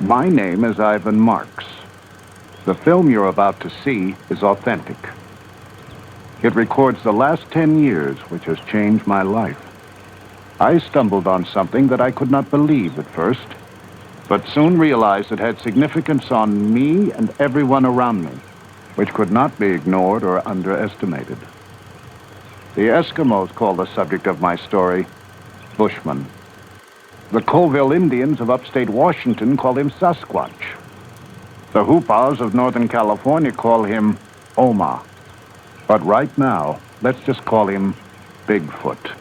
My name is Ivan Marks. The film you're about to see is authentic. It records the last 10 years, which has changed my life. I stumbled on something that I could not believe at first, but soon realized it had significance on me and everyone around me, which could not be ignored or underestimated. The Eskimos call the subject of my story Bushman. The Colville Indians of upstate Washington call him Sasquatch. The Hoopas of Northern California call him Oma. But right now, let's just call him Bigfoot.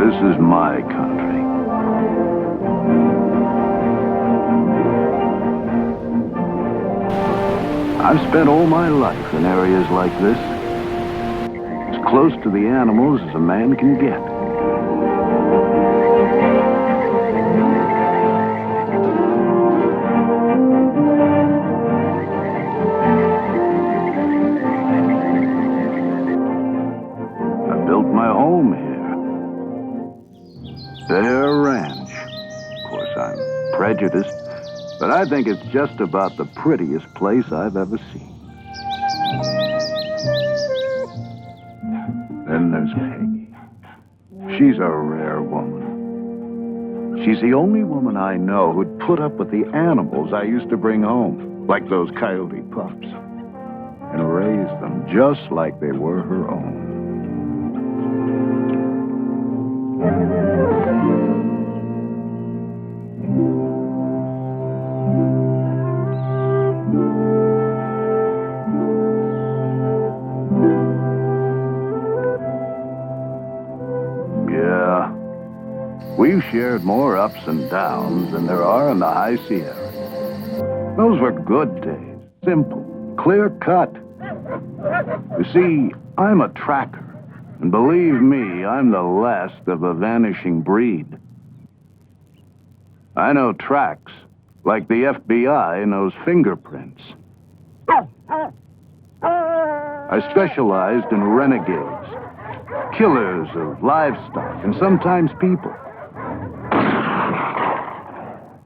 This is my country. I've spent all my life in areas like this, as close to the animals as a man can get. I built my home here. Their ranch. Of course, I'm prejudiced, but I think it's just about the prettiest place I've ever seen. Then there's Peggy. She's a rare woman. She's the only woman I know who'd put up with the animals I used to bring home, like those coyote pups, and raise them just like they were her own. We've shared more ups and downs than there are in the High Sierra. Those were good days. Simple, clear cut. You see, I'm a tracker. And believe me, I'm the last of a vanishing breed. I know tracks, like the FBI knows fingerprints. I specialized in renegades, killers of livestock, and sometimes people.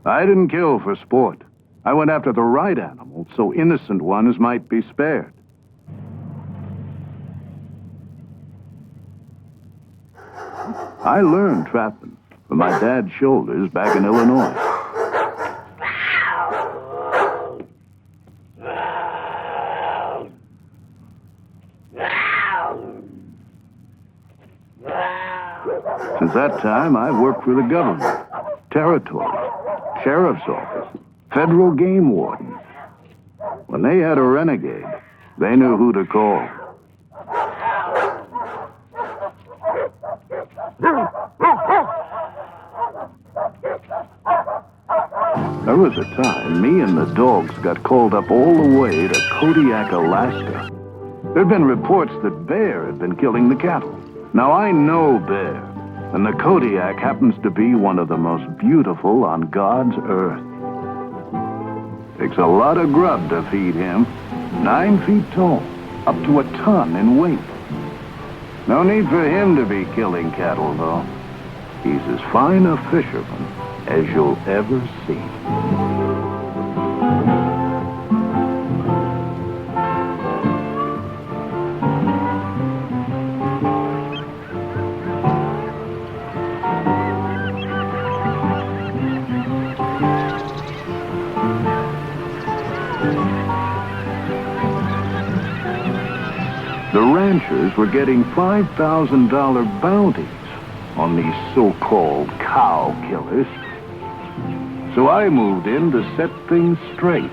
I didn't kill for sport. I went after the right animals so innocent ones might be spared. I learned trapping from my dad's shoulders back in Illinois. Since that time, I've worked for the government, territory, sheriff's office, federal game warden. When they had a renegade, they knew who to call. There was a time me and the dogs got called up all the way to Kodiak, Alaska. There'd been reports that bear had been killing the cattle. Now I know bear, and the Kodiak happens to be one of the most beautiful on God's earth. Takes a lot of grub to feed him. 9 feet tall, up to a ton in weight. No need for him to be killing cattle, though. He's as fine a fisherman as you'll ever see. The ranchers were getting $5,000 bounties on these so-called cow killers. So I moved in to set things straight.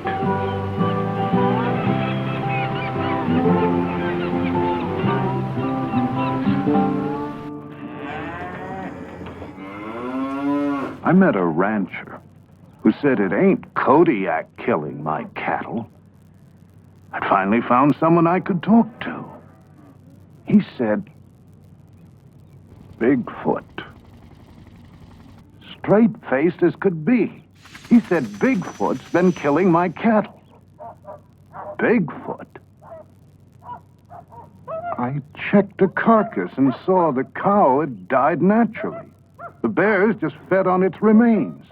I met a rancher who said it ain't Kodiak killing my cattle. I'd finally found someone I could talk to. He said, Bigfoot. Straight-faced as could be. He said Bigfoot's been killing my cattle. Bigfoot? I checked the carcass and saw the cow had died naturally. The bears just fed on its remains.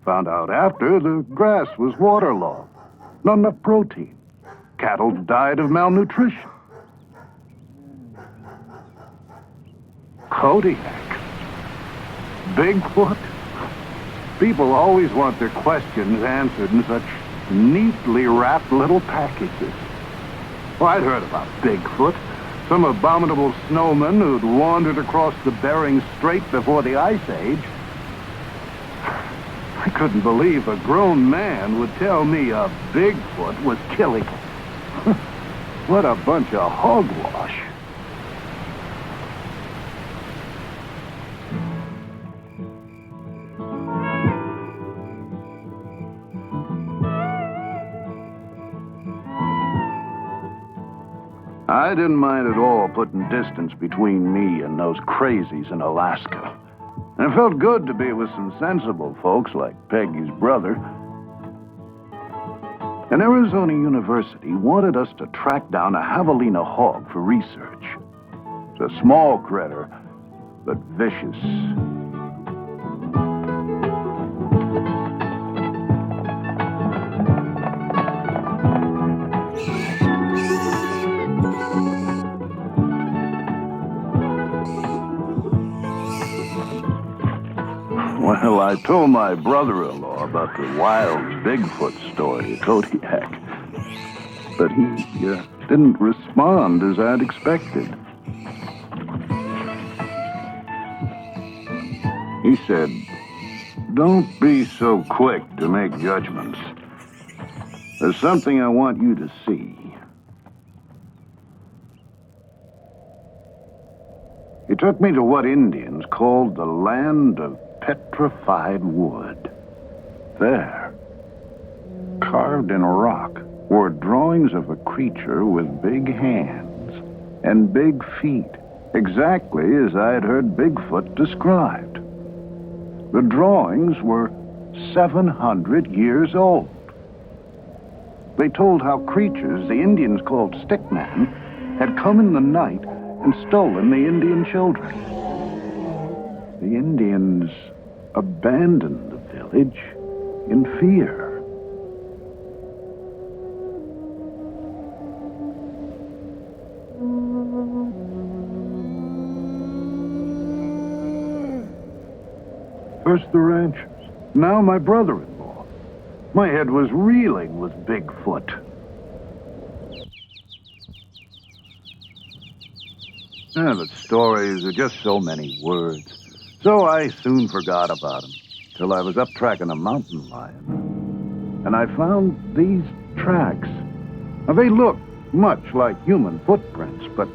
Found out after the grass was waterlogged. Not enough protein. Cattle died of malnutrition. Kodiak? Bigfoot? People always want their questions answered in such neatly wrapped little packages. Well, I'd heard about Bigfoot. Some abominable snowman who'd wandered across the Bering Strait before the Ice Age. I couldn't believe a grown man would tell me a Bigfoot was killing him. What a bunch of hogwash. I didn't mind at all putting distance between me and those crazies in Alaska. And it felt good to be with some sensible folks like Peggy's brother. And Arizona University wanted us to track down a javelina hog for research. It's a small critter, but vicious. Well, I told my brother-in-law about the wild Bigfoot story at Kodiak, but he didn't respond as I'd expected. He said, "Don't be so quick to make judgments. There's something I want you to see." He took me to what Indians called the land of petrified wood. There, carved in rock, were drawings of a creature with big hands and big feet, exactly as I had heard Bigfoot described. The drawings were 700 years old. They told how creatures the Indians called stickmen had come in the night and stolen the Indian children. The Indians abandoned the village in fear. First the ranchers, now my brother-in-law. My head was reeling with Bigfoot. The stories are just so many words. So I soon forgot about him, till I was up tracking a mountain lion. And I found these tracks. Now, they looked much like human footprints, but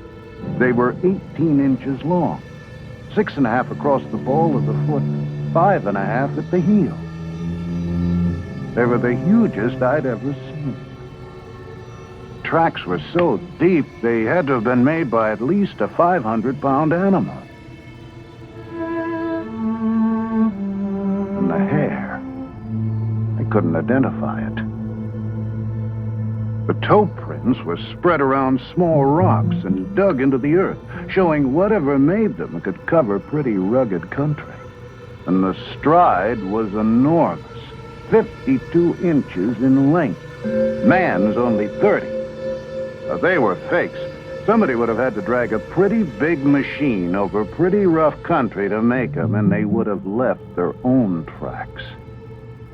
they were 18 inches long, 6.5 across the ball of the foot, 5.5 at the heel. They were the hugest I'd ever seen. Tracks were so deep, they had to have been made by at least a 500-pound animal. And the hair, I couldn't identify it. The toe prints were spread around small rocks and dug into the earth, showing whatever made them could cover pretty rugged country. And the stride was enormous, 52 inches in length. Man's only 30. Now, they were fakes. Somebody would have had to drag a pretty big machine over pretty rough country to make them, and they would have left their own tracks.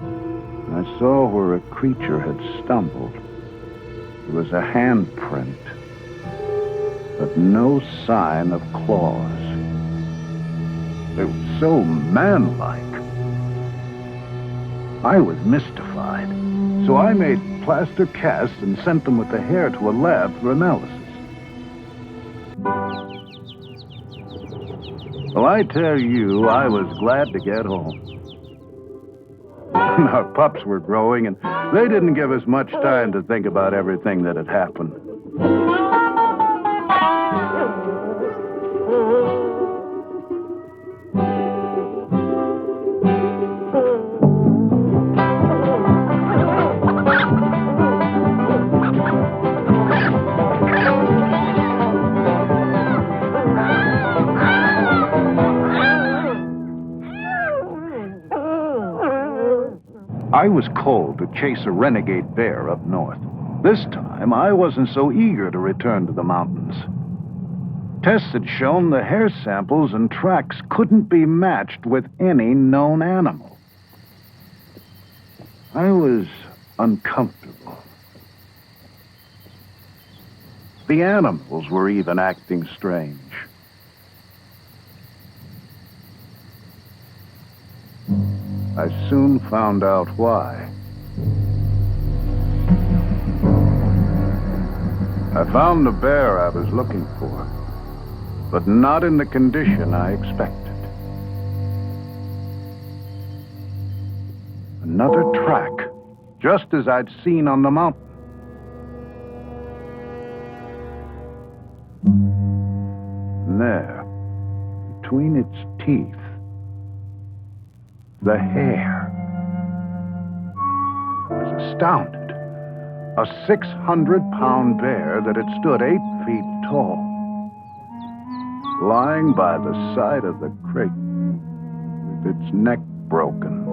I saw where a creature had stumbled. It was a handprint, but no sign of claws. They were so manlike. I was mystified, so I made plaster casts and sent them with the hair to a lab for analysis. Well, I tell you, I was glad to get home. Our pups were growing, and they didn't give us much time to think about everything that had happened. I was called to chase a renegade bear up north. This time, I wasn't so eager to return to the mountains. Tests had shown the hair samples and tracks couldn't be matched with any known animal. I was uncomfortable. The animals were even acting strange. I soon found out why. I found the bear I was looking for, but not in the condition I expected. Another track, just as I'd seen on the mountain. And there, between its teeth, the hair. I was astounded. A 600-pound bear that had stood 8 feet tall, lying by the side of the creek with its neck broken.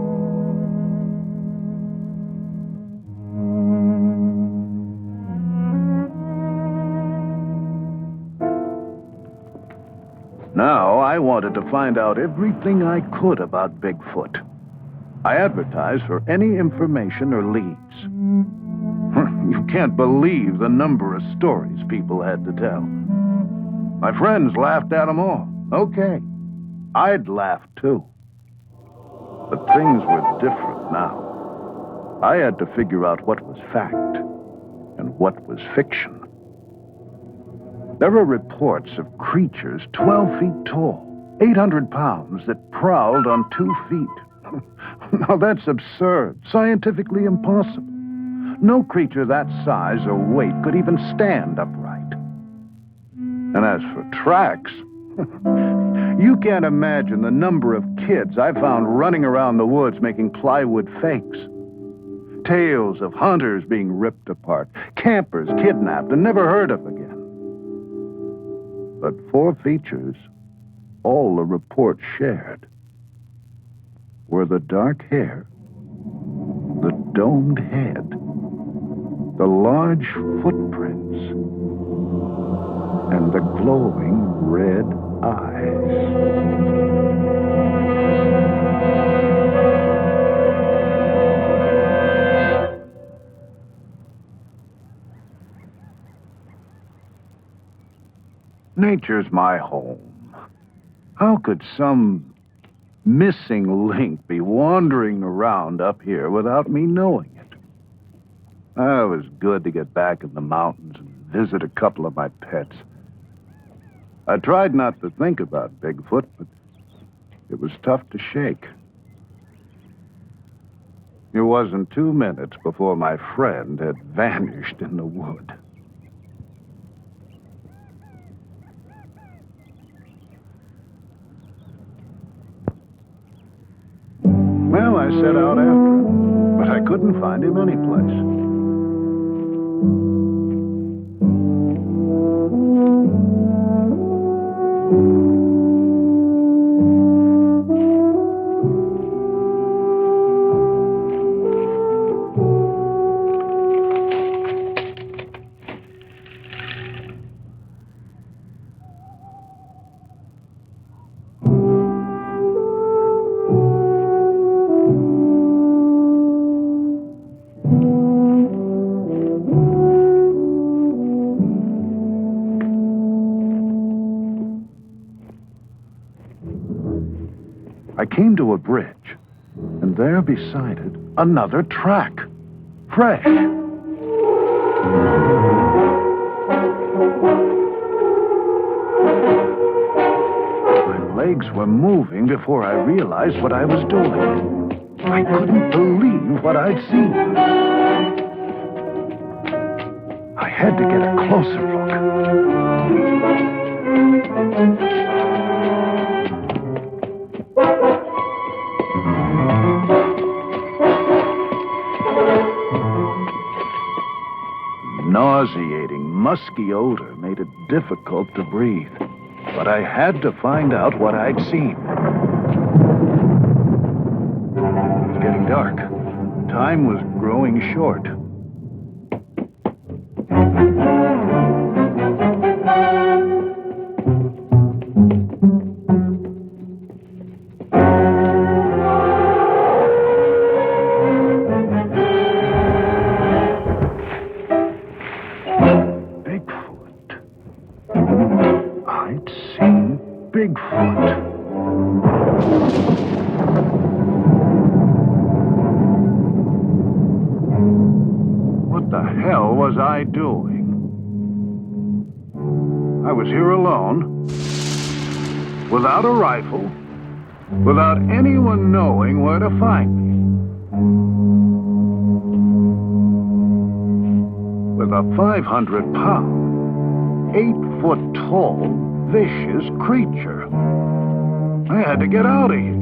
Now, I wanted to find out everything I could about Bigfoot. I advertised for any information or leads. You can't believe the number of stories people had to tell. My friends laughed at them all. Okay, I'd laugh too. But things were different now. I had to figure out what was fact and what was fiction. There were reports of creatures 12 feet tall, 800 pounds, that prowled on 2 feet. Now that's absurd, scientifically impossible. No creature that size or weight could even stand upright. And as for tracks, you can't imagine the number of kids I found running around the woods making plywood fakes. Tales of hunters being ripped apart, campers kidnapped and never heard of again. But 4 features, all the reports shared, were the dark hair, the domed head, the large footprints, and the glowing red eyes. Nature's my home. How could some missing link be wandering around up here without me knowing it? It was good to get back in the mountains and visit a couple of my pets. I tried not to think about Bigfoot, but it was tough to shake. It wasn't 2 minutes before my friend had vanished in the wood. Well, I set out after him, but I couldn't find him anyplace. I came to a bridge, and there beside it, another track. Fresh. My legs were moving before I realized what I was doing. I couldn't believe what I'd seen. I had to get a closer look. Nauseating, musky odor made it difficult to breathe. But I had to find out what I'd seen. It was getting dark. Time was growing short. I'd seen Bigfoot. What the hell was I doing? I was here alone, without a rifle, without anyone knowing where to find me. With a 500-pound, 8-foot-tall, vicious creature. I had to get out of here.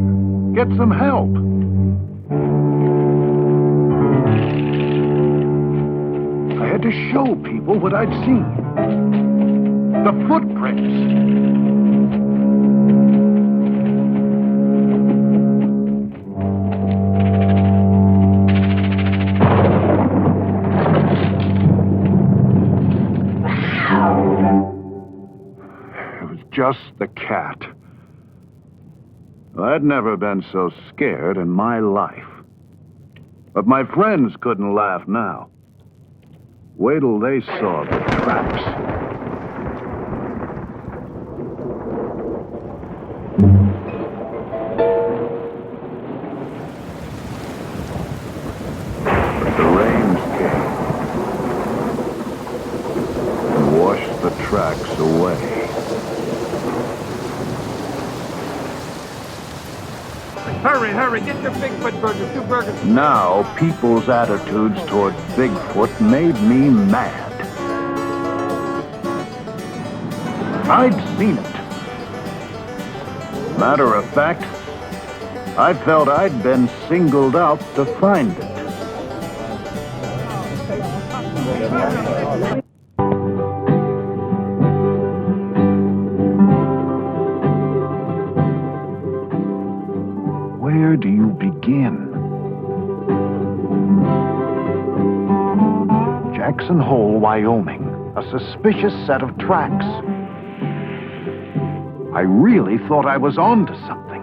Get some help. I had to show people what I'd seen. The footprints. Just the cat. I'd never been so scared in my life. But my friends couldn't laugh now. Wait till they saw the traps. But the rains came and washed the tracks away. Hurry, hurry, get your Bigfoot burgers, 2 burgers. Now, people's attitudes toward Bigfoot made me mad. I'd seen it. Matter of fact, I felt I'd been singled out to find it. Where do you begin? Jackson Hole, Wyoming. A suspicious set of tracks. I really thought I was onto something.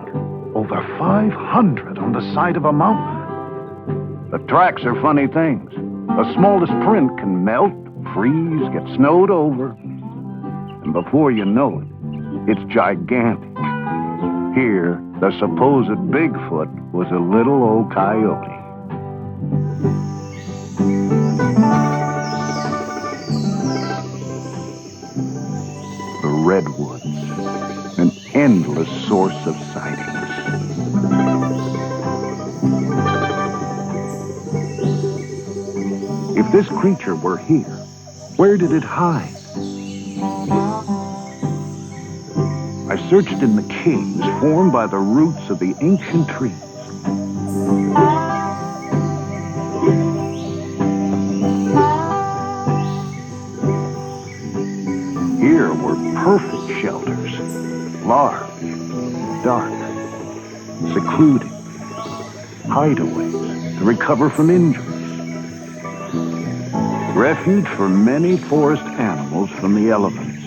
Over 500 on the side of a mountain. The tracks are funny things. The smallest print can melt, freeze, get snowed over. And before you know it, it's gigantic. Here, the supposed Bigfoot was a little old coyote. The redwoods, an endless source of sightings. this creature were here, where did it hide? I searched in the caves formed by the roots of the ancient trees. Here were perfect shelters, large, dark, secluded, hideaways to recover from injuries. Refuge for many forest animals from the elements.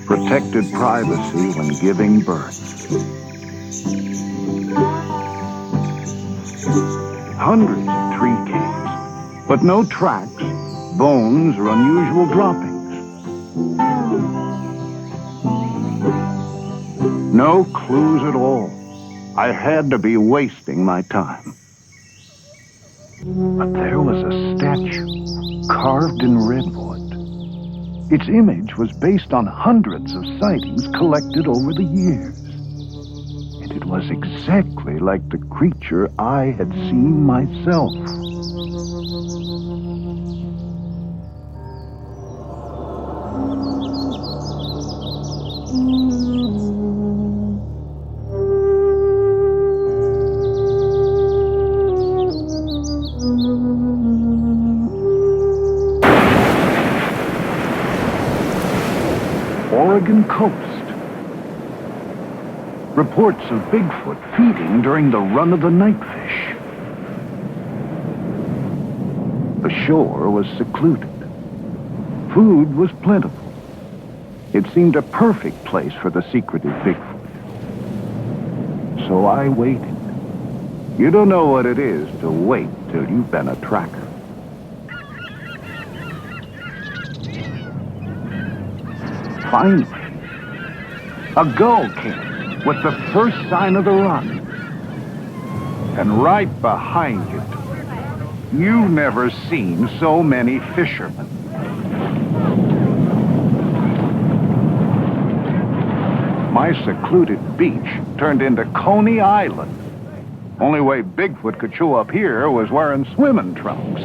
Protected privacy when giving birth. Hundreds of tree caves, but no tracks, bones, or unusual droppings. No clues at all. I had to be wasting my time. But there was a statue carved in redwood. Its image was based on hundreds of sightings collected over the years. And it was exactly like the creature I had seen myself. Oregon coast. Reports of Bigfoot feeding during the run of the nightfish. The shore was secluded. Food was plentiful. It seemed a perfect place for the secretive Bigfoot. So I waited. You don't know what it is to wait till you've been a tracker. Finally, a gull came with the first sign of the run. And right behind it, you've never seen so many fishermen. My secluded beach turned into Coney Island. Only way Bigfoot could show up here was wearing swimming trunks.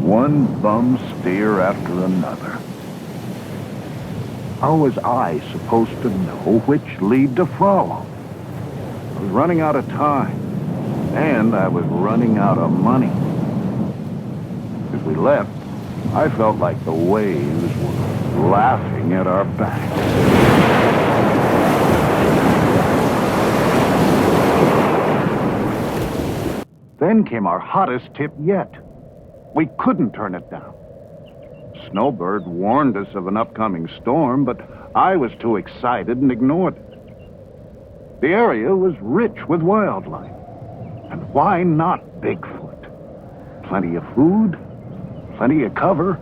One bum steer after another. How was I supposed to know which lead to follow? I was running out of time, and I was running out of money. As we left, I felt like the waves were laughing at our backs. Then came our hottest tip yet. We couldn't turn it down. Snowbird warned us of an upcoming storm, but I was too excited and ignored it. The area was rich with wildlife. And why not Bigfoot? Plenty of food, plenty of cover.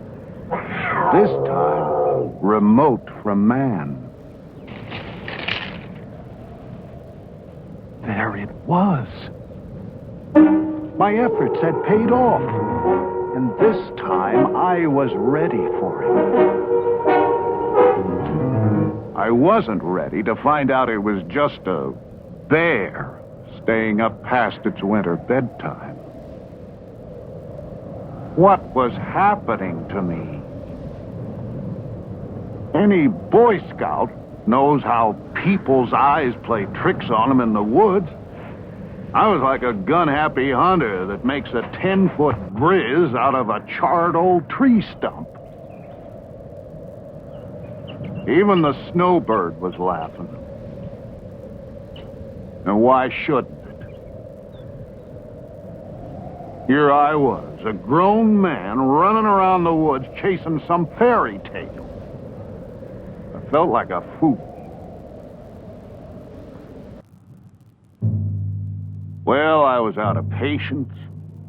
This time, remote from man. There it was. My efforts had paid off. And this time, I was ready for it. I wasn't ready to find out it was just a bear staying up past its winter bedtime. What was happening to me? Any Boy Scout knows how people's eyes play tricks on them in the woods. I was like a gun-happy hunter that makes a 10-foot grizz out of a charred old tree stump. Even the snowbird was laughing. And why shouldn't it? Here I was, a grown man running around the woods chasing some fairy tale. I felt like a fool. Well, I was out of patience,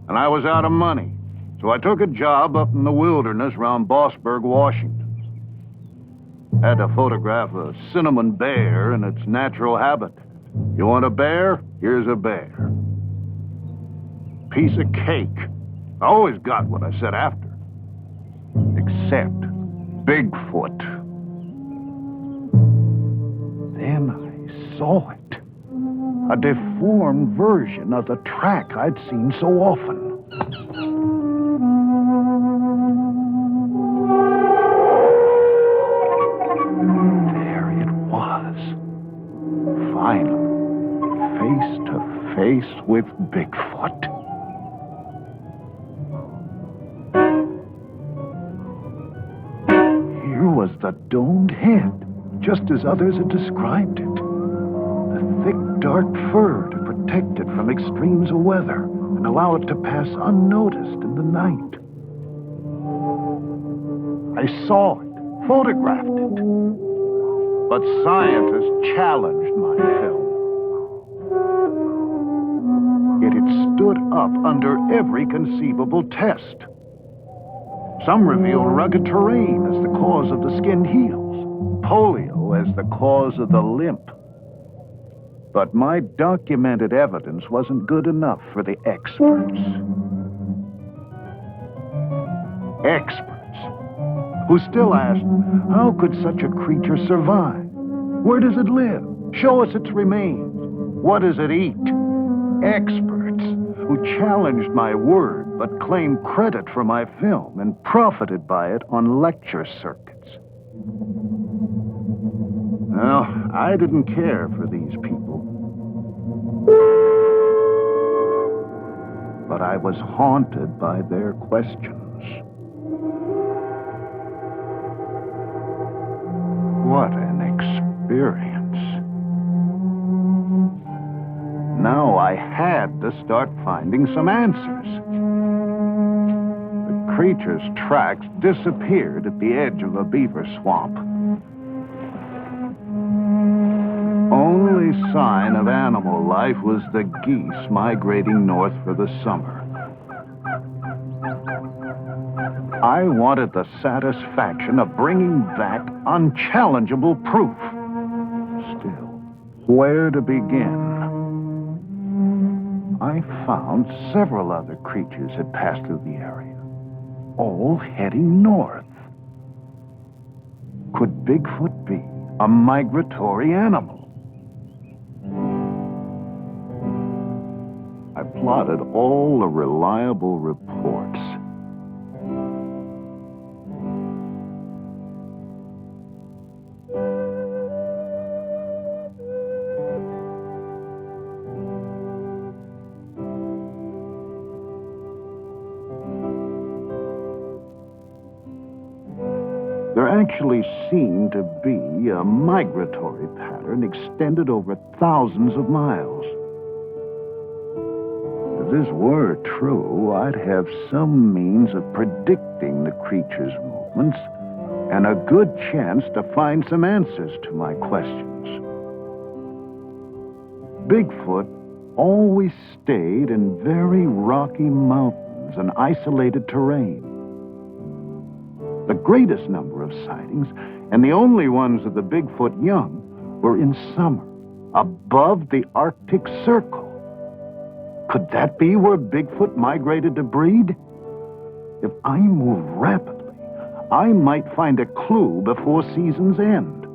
and I was out of money, so I took a job up in the wilderness around Bossburg, Washington. Had to photograph a cinnamon bear in its natural habitat. You want a bear? Here's a bear. Piece of cake. I always got what I said after. Except Bigfoot. Then I saw it. A deformed version of the track I'd seen so often. There it was. Finally, face to face with Bigfoot. Here was the domed head, just as others had described it. The thick, dark fur to protect it from extremes of weather and allow it to pass unnoticed in the night. I saw it, photographed it. But scientists challenged my film. Yet it stood up under every conceivable test. Some revealed rugged terrain as the cause of the skinned heels, polio as the cause of the limp. But my documented evidence wasn't good enough for the experts. Experts who still asked, how could such a creature survive? Where does it live? Show us its remains. What does it eat? Experts who challenged my word but claimed credit for my film and profited by it on lecture circuits. Well, I didn't care for these people. But I was haunted by their questions. What an experience. Now I had to start finding some answers. The creature's tracks disappeared at the edge of a beaver swamp. Only sign of animal life was the geese migrating north for the summer. I wanted the satisfaction of bringing back unchallengeable proof. Still, where to begin? I found several other creatures had passed through the area, all heading north. Could Bigfoot be a migratory animal? I plotted all the reliable reports. There actually seemed to be a migratory pattern extended over thousands of miles. If this were true, I'd have some means of predicting the creature's movements and a good chance to find some answers to my questions. Bigfoot always stayed in very rocky mountains and isolated terrain. The greatest number of sightings, and the only ones of the Bigfoot young, were in summer, above the Arctic Circle. Could that be where Bigfoot migrated to breed? If I move rapidly, I might find a clue before season's end.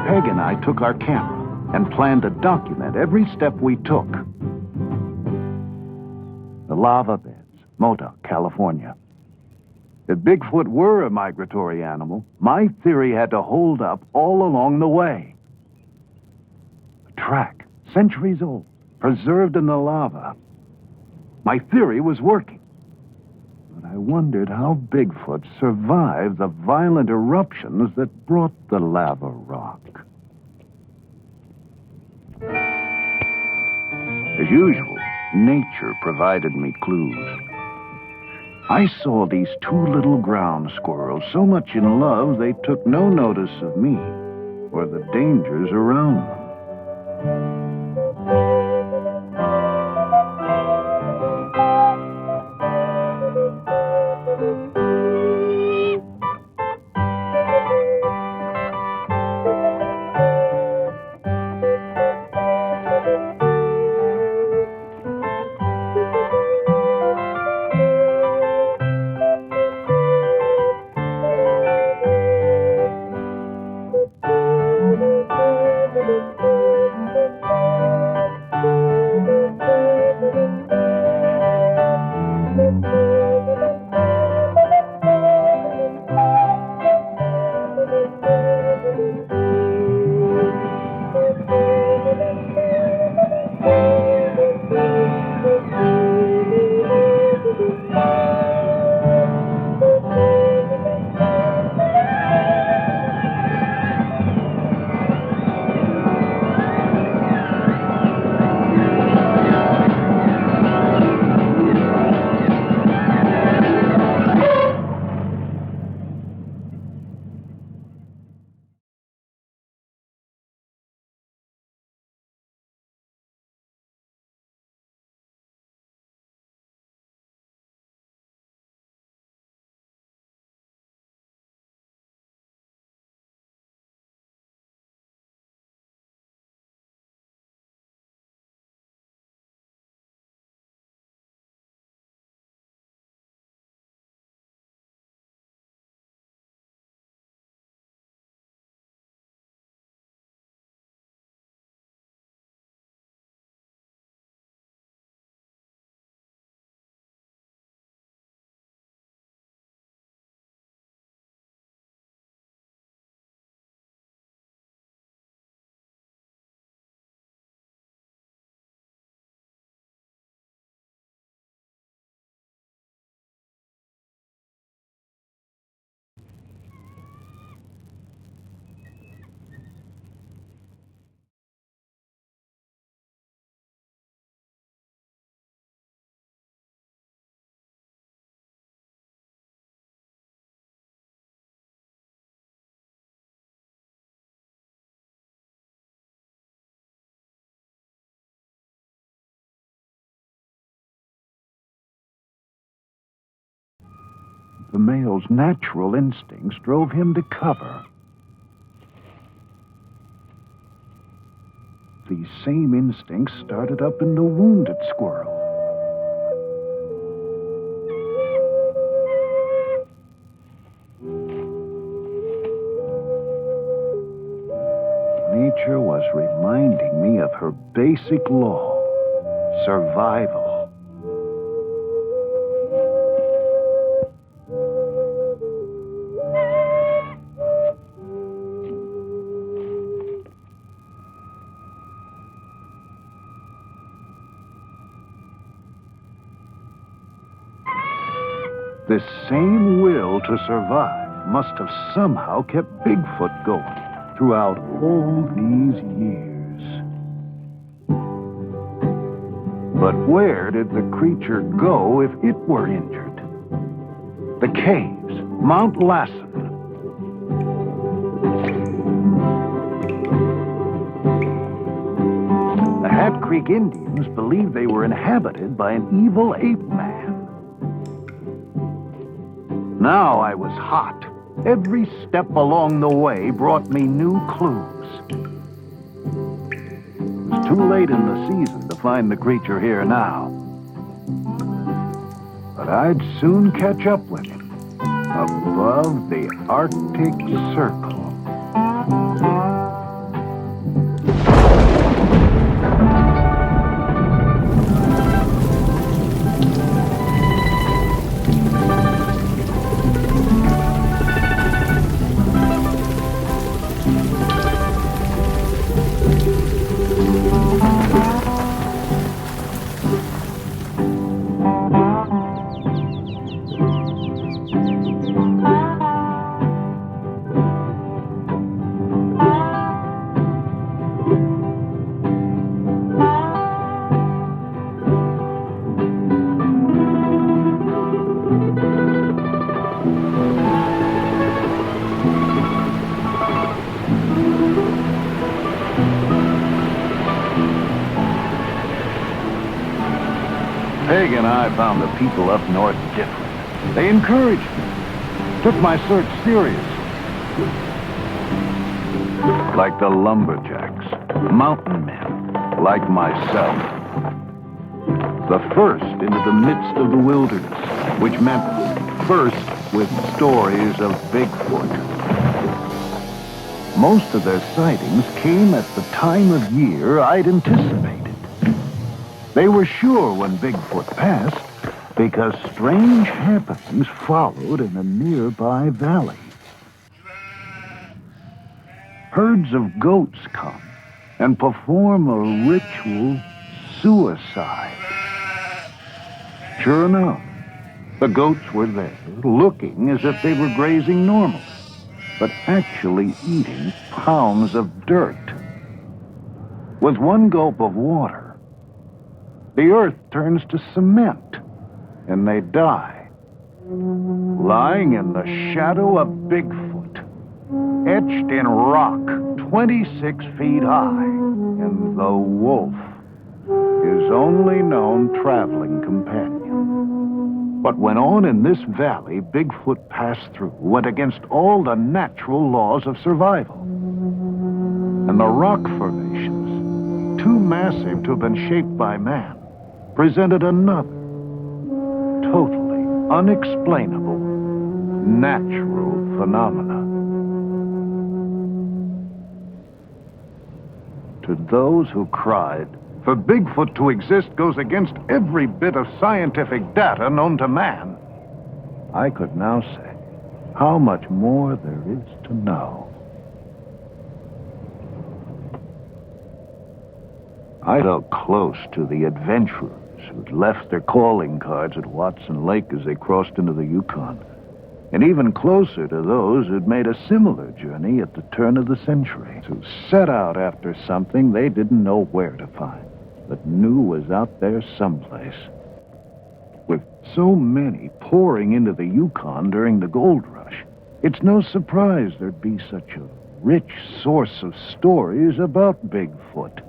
Peg and I took our camera and planned to document every step we took. The lava beds, Modoc, California. If Bigfoot were a migratory animal, my theory had to hold up all along the way. A track, centuries old, preserved in the lava. My theory was working. But I wondered how Bigfoot survived the violent eruptions that brought the lava rock. As usual, nature provided me clues. I saw these two little ground squirrels so much in love they took no notice of me or the dangers around them. The male's natural instincts drove him to cover. These same instincts started up in the wounded squirrel. Nature was reminding me of her basic law: survival. This same will to survive must have somehow kept Bigfoot going throughout all these years. But where did the creature go if it were injured? The caves, Mount Lassen. The Hat Creek Indians believed they were inhabited by an evil ape man. Now I was hot. Every step along the way brought me new clues. It was too late in the season to find the creature here now. But I'd soon catch up with him above the Arctic Circle. Peg and I found the people up north different. They encouraged me, took my search seriously. Like the lumberjacks, mountain men, like myself. The first into the midst of the wilderness, which meant first with stories of Bigfoot. Most of their sightings came at the time of year I'd anticipated. They were sure when Bigfoot passed because strange happenings followed in a nearby valley. Herds of goats come and perform a ritual suicide. Sure enough, the goats were there, looking as if they were grazing normally, but actually eating pounds of dirt. With one gulp of water, the earth turns to cement, and they die, lying in the shadow of Bigfoot, etched in rock 26 feet high, and the wolf, his only known traveling companion. What went on in this valley Bigfoot passed through went against all the natural laws of survival. And the rock formations, too massive to have been shaped by man, presented another, totally unexplainable, natural phenomena. To those who cried, for Bigfoot to exist goes against every bit of scientific data known to man, I could now say how much more there is to know. I felt close to the adventurers who'd left their calling cards at Watson Lake as they crossed into the Yukon, and even closer to those who'd made a similar journey at the turn of the century, who set out after something they didn't know where to find, but knew was out there someplace. With so many pouring into the Yukon during the gold rush, it's no surprise there'd be such a rich source of stories about Bigfoot.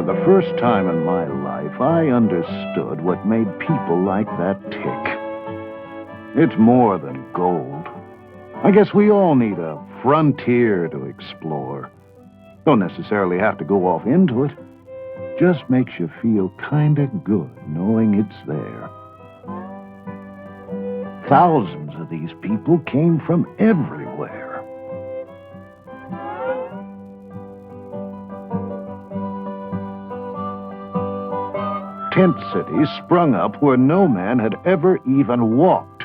the first time in my life, I understood what made people like that tick. It's more than gold. I guess we all need a frontier to explore. Don't necessarily have to go off into it. Just makes you feel kinda good knowing it's there. Thousands of these people came from everywhere. Tent cities sprung up where no man had ever even walked.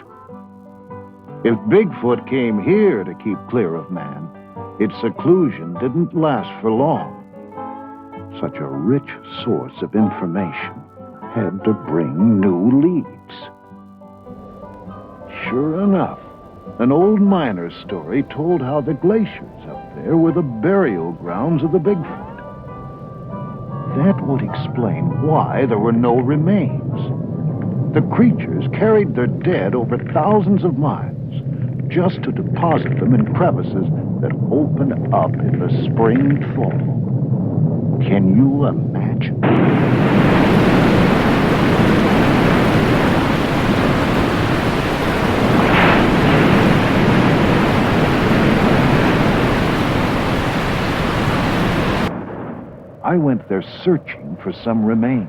If Bigfoot came here to keep clear of man, its seclusion didn't last for long. Such a rich source of information had to bring new leads. Sure enough, an old miner's story told how the glaciers up there were the burial grounds of the Bigfoot. That would explain why there were no remains. The creatures carried their dead over thousands of miles just to deposit them in crevices that opened up in the spring and fall. Can you imagine? I went there searching for some remains.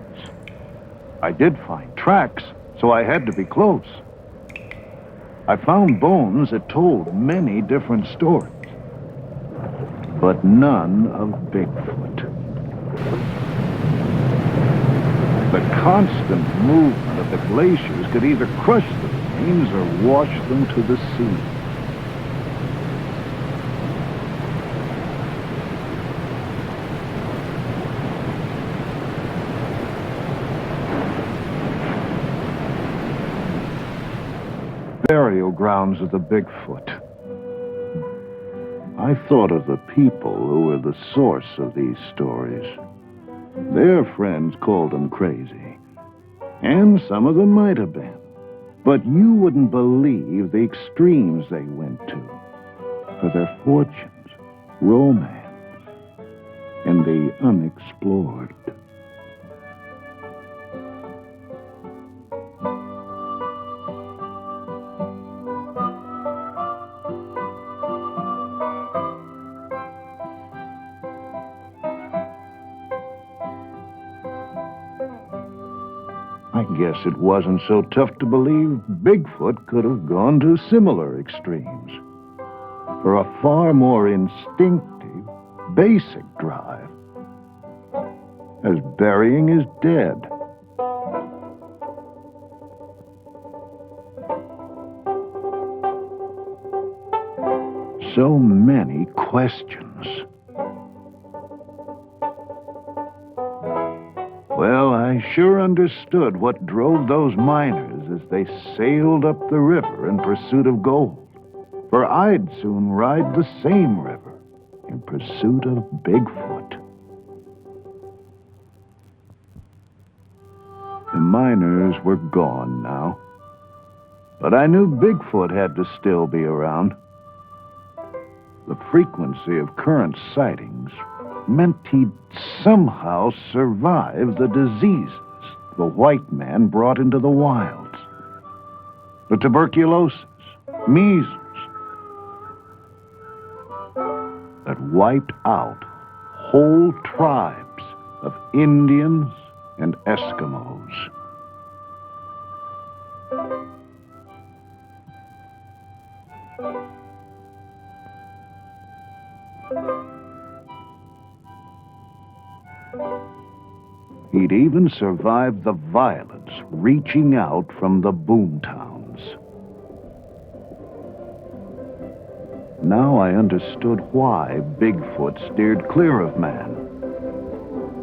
I did find tracks, so I had to be close. I found bones that told many different stories, but none of Bigfoot. The constant movement of the glaciers could either crush the remains or wash them to the sea. Burial grounds of the Bigfoot. I thought of the people who were the source of these stories. Their friends called them crazy, and some of them might have been. But you wouldn't believe the extremes they went to for their fortunes, romance, and the unexplored. I guess it wasn't so tough to believe Bigfoot could have gone to similar extremes for a far more instinctive, basic drive, as burying his dead. So many questions. Well, I sure understood what drove those miners as they sailed up the river in pursuit of gold. For I'd soon ride the same river in pursuit of Bigfoot. The miners were gone now, but I knew Bigfoot had to still be around. The frequency of current sightings meant he'd somehow survive the diseases the white man brought into the wilds. The tuberculosis, measles, that wiped out whole tribes of Indians and Eskimos. He'd even survived the violence reaching out from the boomtowns. Now I understood why Bigfoot steered clear of man.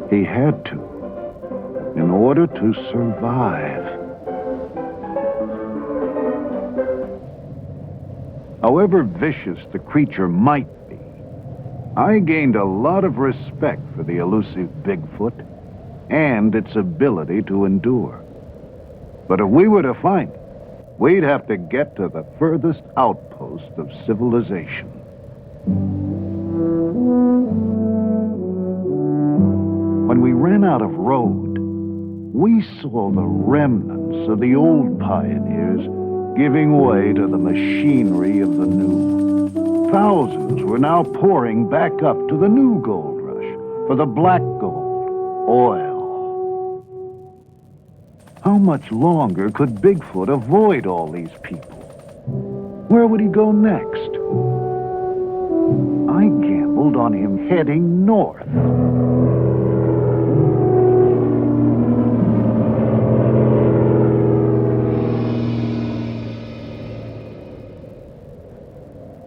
He had to, in order to survive. However vicious the creature might be, I gained a lot of respect for the elusive Bigfoot and its ability to endure. But if we were to find it, we'd have to get to the furthest outpost of civilization. When when we ran out of road, we saw the remnants of the old pioneers giving way to the machinery of the new. Thousands were now pouring back up to the new gold rush for the black gold, oil. How much longer could Bigfoot avoid all these people? Where would he go next? I gambled on him heading north.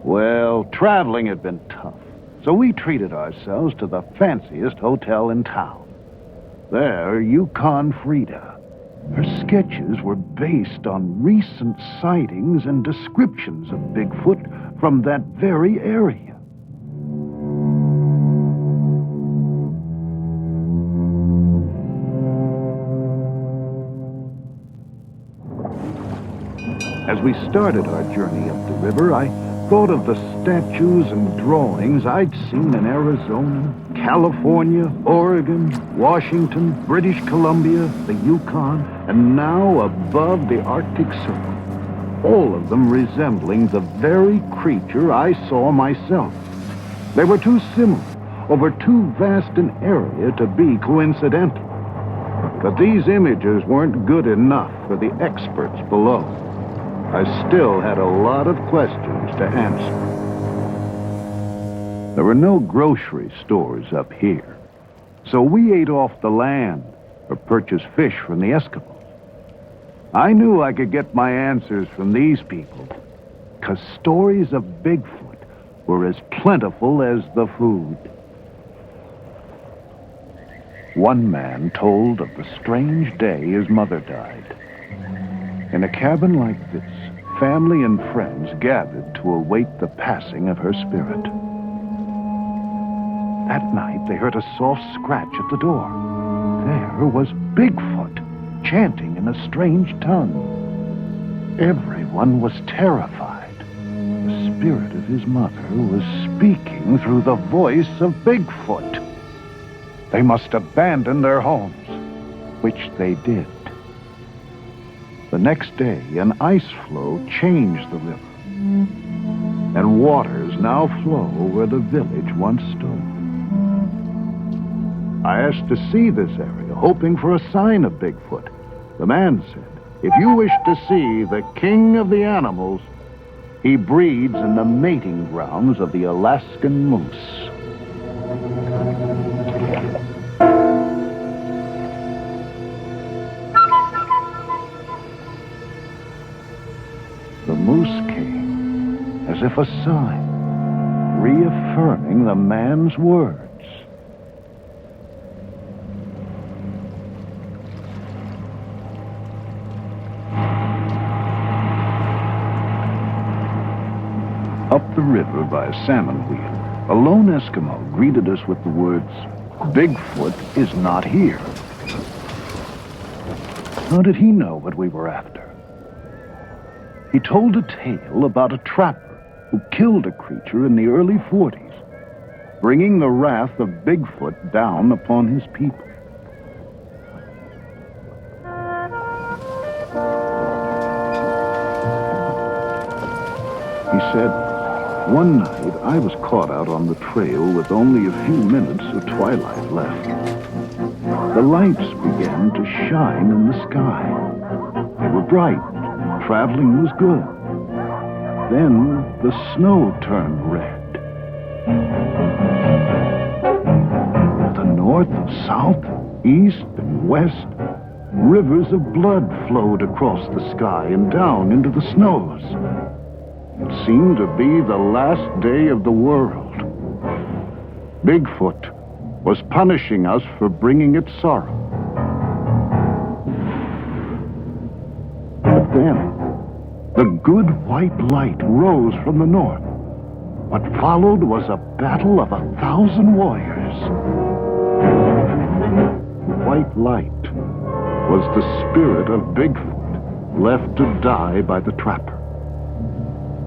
Well, traveling had been tough, so we treated ourselves to the fanciest hotel in town. There, Yukon Frida. Her sketches were based on recent sightings and descriptions of Bigfoot from that very area. As we started our journey up the river, I thought of the statues and drawings I'd seen in Arizona, California, Oregon, Washington, British Columbia, the Yukon, and now above the Arctic Circle, all of them resembling the very creature I saw myself. They were too similar, over too vast an area to be coincidental. But these images weren't good enough for the experts below. I still had a lot of questions to answer. There were no grocery stores up here, so we ate off the land or purchased fish from the Eskimos. I knew I could get my answers from these people, because stories of Bigfoot were as plentiful as the food. One man told of the strange day his mother died. In a cabin like this, family and friends gathered to await the passing of her spirit. That night, they heard a soft scratch at the door. There was Bigfoot, chanting in a strange tongue. Everyone was terrified. The spirit of his mother was speaking through the voice of Bigfoot. They must abandon their homes, which they did. The next day, an ice floe changed the river, and waters now flow where the village once stood. I asked to see this area, hoping for a sign of Bigfoot. The man said, if you wish to see the king of the animals, he breeds in the mating grounds of the Alaskan moose. The moose came, as if a sign, reaffirming the man's words. Up the river by a salmon wheel, a lone Eskimo greeted us with the words, "Bigfoot is not here." How did he know what we were after? He told a tale about a trapper who killed a creature in the early 40s, bringing the wrath of Bigfoot down upon his people. He said, one night I was caught out on the trail with only a few minutes of twilight left. The lights began to shine in the sky. They were bright. Traveling was good. Then the snow turned red. To the north, south, east, and west, rivers of blood flowed across the sky and down into the snows. It seemed to be the last day of the world. Bigfoot was punishing us for bringing it sorrow. But then, the good white light rose from the north. What followed was a battle of 1,000 warriors. The white light was the spirit of Bigfoot, left to die by the trapper.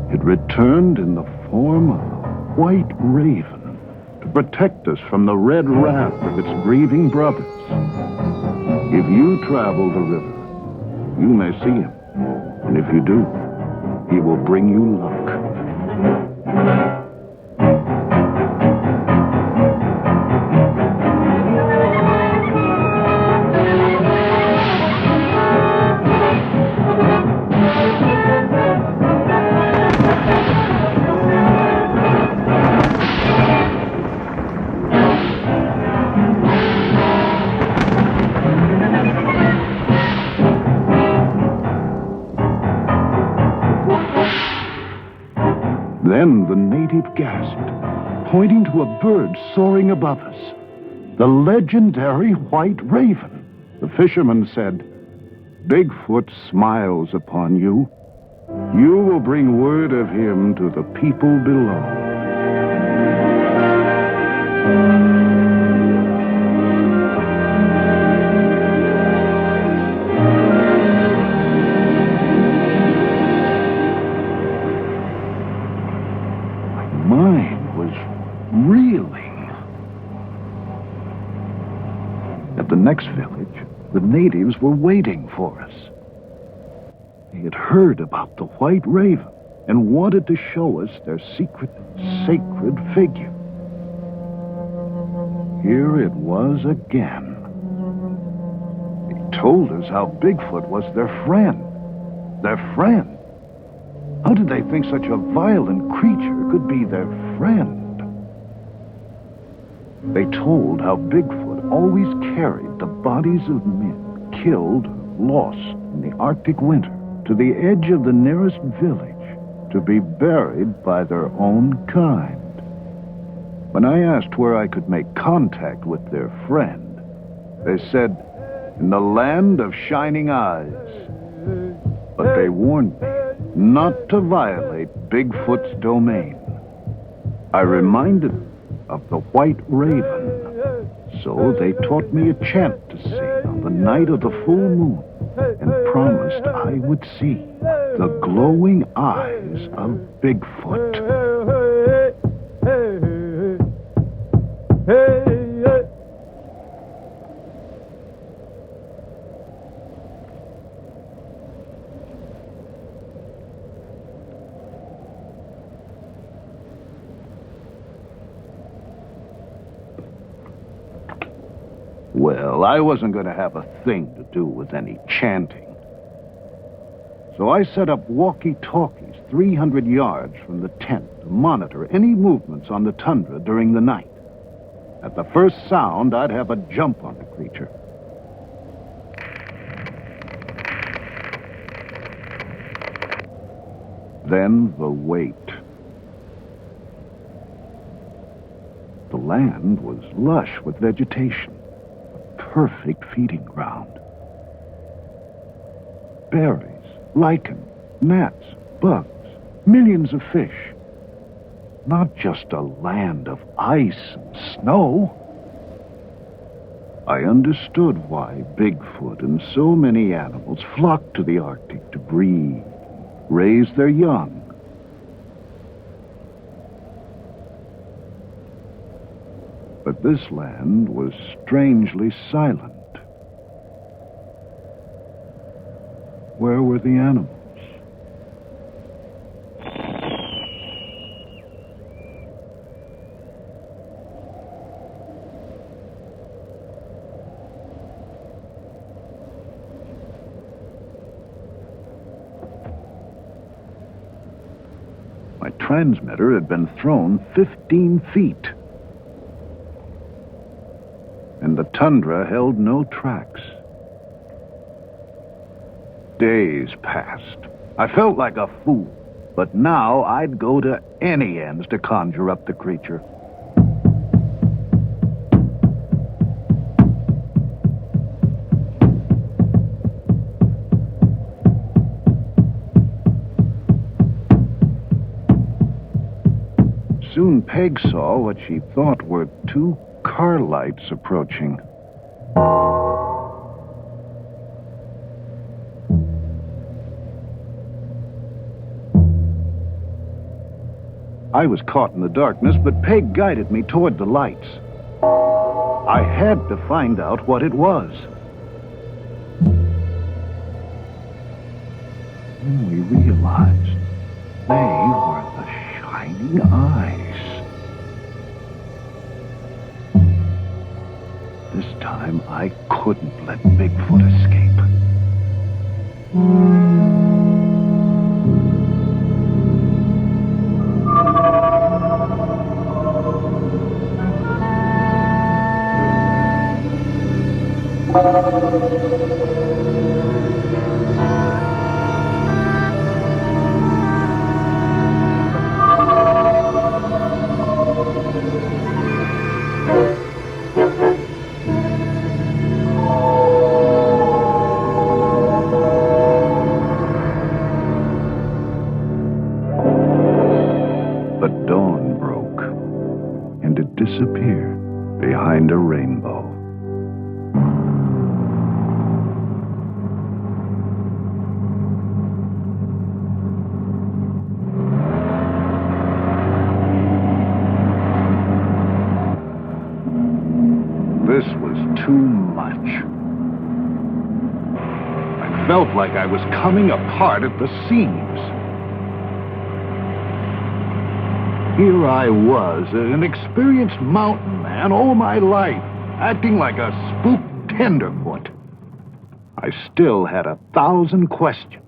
It returned in the form of a white raven to to protect us from the red wrath of its grieving brothers. If you travel the river, you may see him. And if you do, he will bring you luck. Then the native gasped, pointing to a bird soaring above us. The legendary white raven. The fisherman said, "Bigfoot smiles upon you. You will bring word of him to the people below." Mine was reeling. At the next village, the natives were waiting for us. They had heard about the white raven and wanted to show us their secret, sacred figure. Here it was again. They told us how Bigfoot was their friend. Their friend. How did they think such a violent creature could be their friend? They told how Bigfoot always carried the bodies of men killed or lost in the Arctic winter to the edge of the nearest village to be buried by their own kind. When I asked where I could make contact with their friend, they said, "In the land of shining eyes." But they warned me not to violate Bigfoot's domain. I reminded them of the white raven, so they taught me a chant to sing on the night of the full moon and promised I would see the glowing eyes of Bigfoot. Well, I wasn't going to have a thing to do with any chanting. So I set up walkie-talkies 300 yards from the tent to monitor any movements on the tundra during the night. At the first sound, I'd have a jump on the creature. Then the wait. The land was lush with vegetation. Perfect feeding ground. Berries, lichen, gnats, bugs, millions of fish. Not just a land of ice and snow. I understood why Bigfoot and so many animals flocked to the Arctic to breed, raise their young. But this land was strangely silent. Where were the animals? My transmitter had been thrown 15 feet. And the tundra held no tracks. Days passed. I felt like a fool, but now I'd go to any ends to conjure up the creature. Soon Peg saw what she thought were two car lights approaching. I was caught in the darkness, but Peg guided me toward the lights. I had to find out what it was. Then we realized they were the shining eyes. This time I couldn't let Bigfoot escape. But dawn broke, and it disappeared behind a rainbow. This was too much. I felt like I was coming apart at the seams. Here I was, an experienced mountain man all my life, acting like a spooked tenderfoot. I still had 1,000 questions,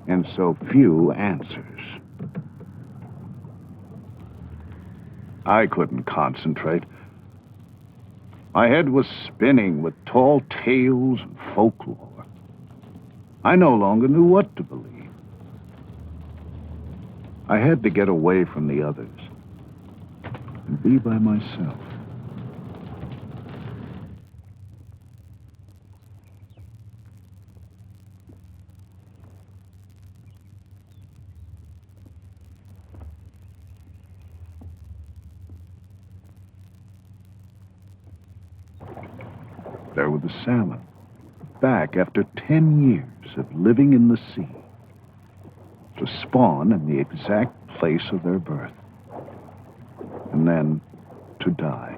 and so few answers. I couldn't concentrate. My head was spinning with tall tales and folklore. I no longer knew what to believe. I had to get away from the others and be by myself. There were the salmon, back after 10 years of living in the sea, to spawn in the exact place of their birth, and then to die.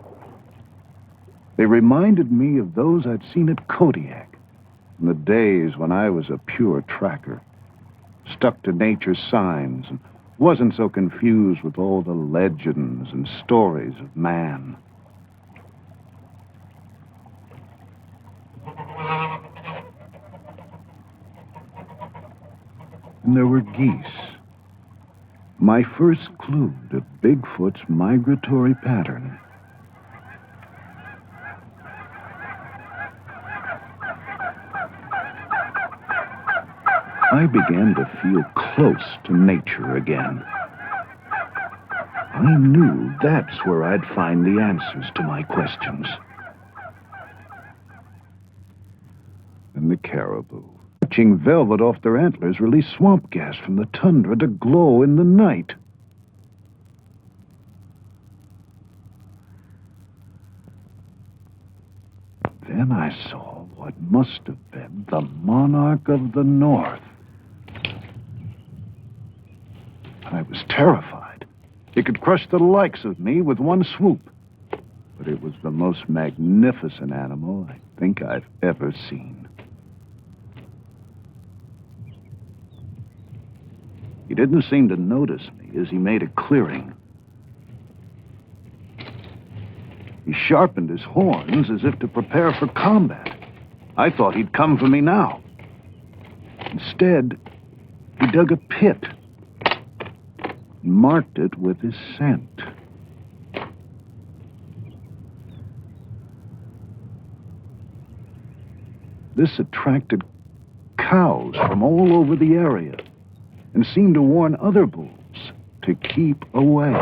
They reminded me of those I'd seen at Kodiak in the days when I was a pure tracker, stuck to nature's signs and wasn't so confused with all the legends and stories of man. And there were geese. My first clue to Bigfoot's migratory pattern. I began to feel close to nature again. I knew that's where I'd find the answers to my questions. And the caribou, watching velvet off their antlers release swamp gas from the tundra to glow in the night. Then I saw what must have been the monarch of the north. I was terrified. It could crush the likes of me with one swoop. But it was the most magnificent animal I think I've ever seen. He didn't seem to notice me as he made a clearing. He sharpened his horns as if to prepare for combat. I thought he'd come for me now. Instead, he dug a pit and marked it with his scent. This attracted cows from all over the area and seemed to warn other bulls to keep away.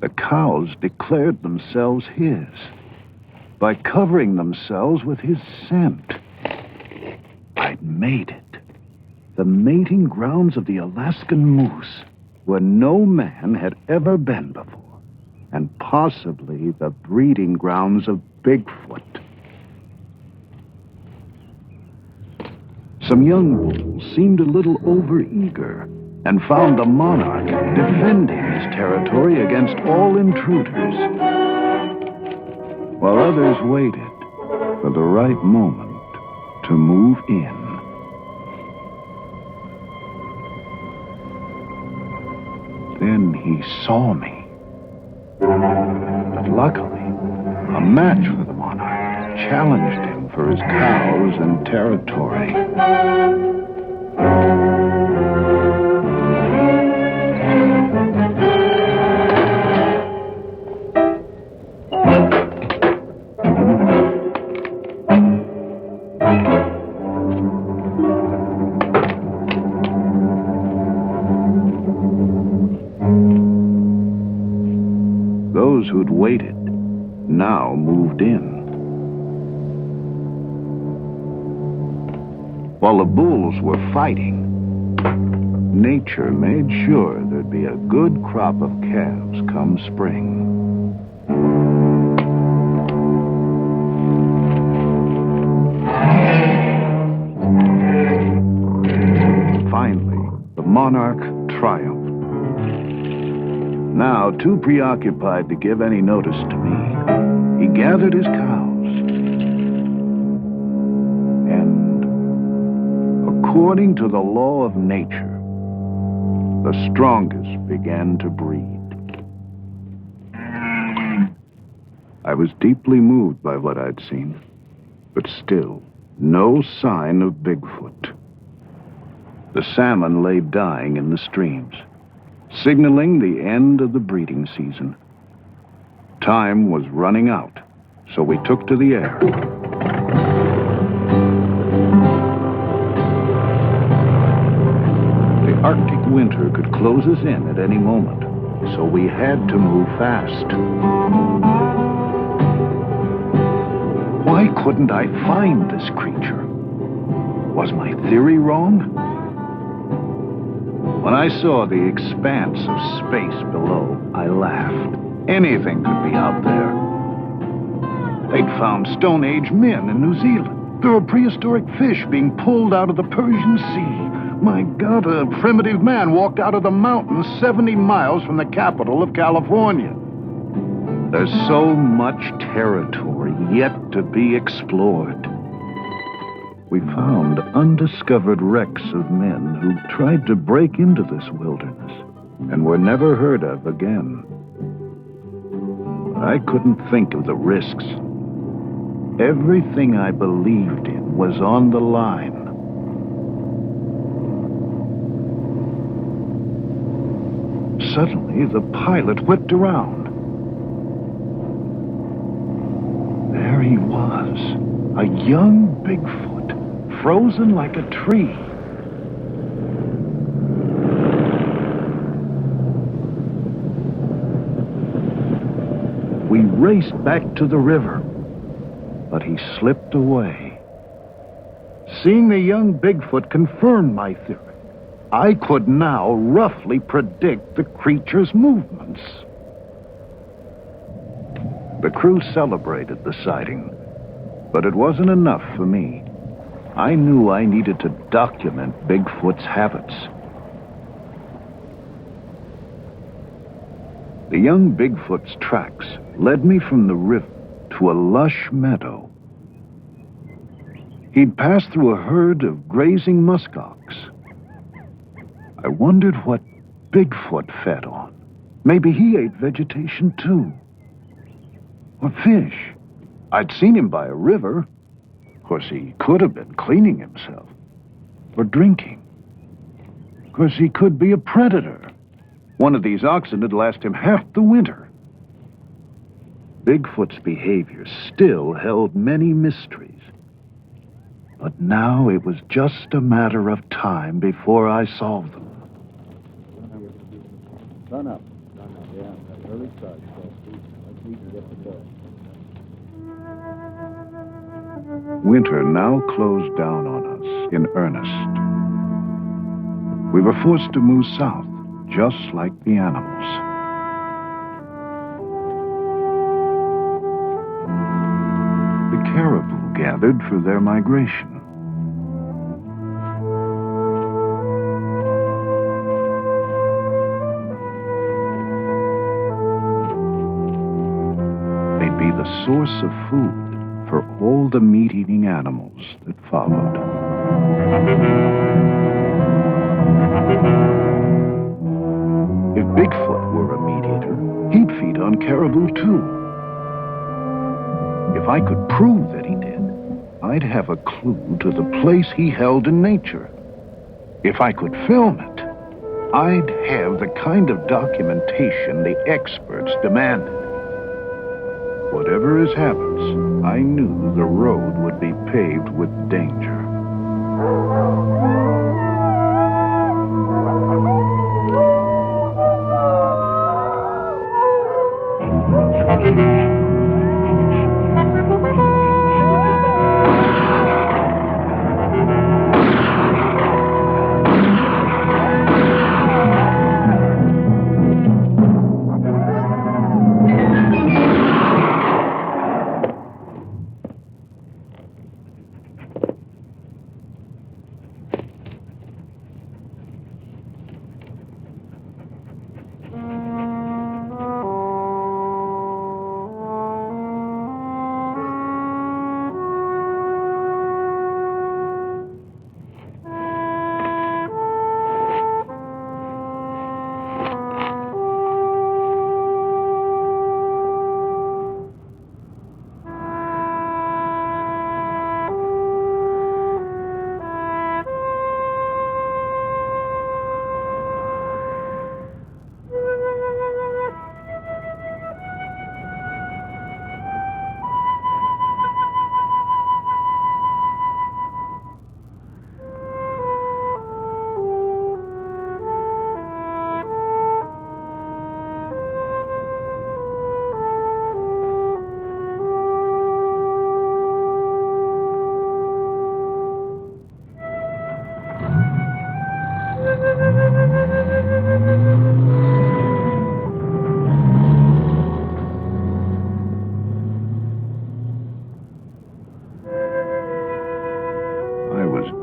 The cows declared themselves his by covering themselves with his scent. I'd made it. The mating grounds of the Alaskan moose, where no man had ever been before, and possibly the breeding grounds of Bigfoot. Some young bulls seemed a little overeager and found the monarch defending his territory against all intruders, while others waited for the right moment to move in. Then he saw me. But luckily, a match for the monarch challenged him for his cows and territory. Those who'd waited now moved in. While the bulls were fighting, nature made sure there'd be a good crop of calves come spring. Finally, the monarch triumphed. Now, too preoccupied to give any notice to me, he gathered his cows. And, according to the law of nature, the strongest began to breed. I was deeply moved by what I'd seen, but still, no sign of Bigfoot. The salmon lay dying in the streams, signaling the end of the breeding season. Time was running out, so we took to the air. The Arctic winter could close us in at any moment, so we had to move fast. Why couldn't I find this creature? Was my theory wrong? When I saw the expanse of space below, I laughed. Anything could be out there. They'd found Stone Age men in New Zealand. There were prehistoric fish being pulled out of the Persian Sea. My God, a primitive man walked out of the mountains 70 miles from the capital of California. There's so much territory yet to be explored. We found undiscovered wrecks of men who tried to break into this wilderness and were never heard of again. I couldn't think of the risks. Everything I believed in was on the line. Suddenly, the pilot whipped around. There he was, a young Bigfoot, frozen like a tree. We raced back to the river, but he slipped away. Seeing the young Bigfoot confirmed my theory. I could now roughly predict the creature's movements. The crew celebrated the sighting, but it wasn't enough for me. I knew I needed to document Bigfoot's habits. The young Bigfoot's tracks led me from the river to a lush meadow. He'd passed through a herd of grazing muskox. I wondered what Bigfoot fed on. Maybe he ate vegetation too. Or fish. I'd seen him by a river. Of course, he could have been cleaning himself. Or drinking. Of course, he could be a predator. One of these oxen would last him half the winter. Bigfoot's behavior still held many mysteries. But now it was just a matter of time before I solved them. Sun up, yeah, that early start. Let's need to get the boat. Winter now closed down on us in earnest. We were forced to move south, just like the animals. The caribou gathered for their migration. might be the source of food for all the meat-eating animals that followed. If Bigfoot were a meat-eater, he'd feed on caribou too. If I could prove that he did, I'd have a clue to the place he held in nature. If I could film it, I'd have the kind of documentation the experts demanded. Whatever his habits, I knew the road would be paved with danger.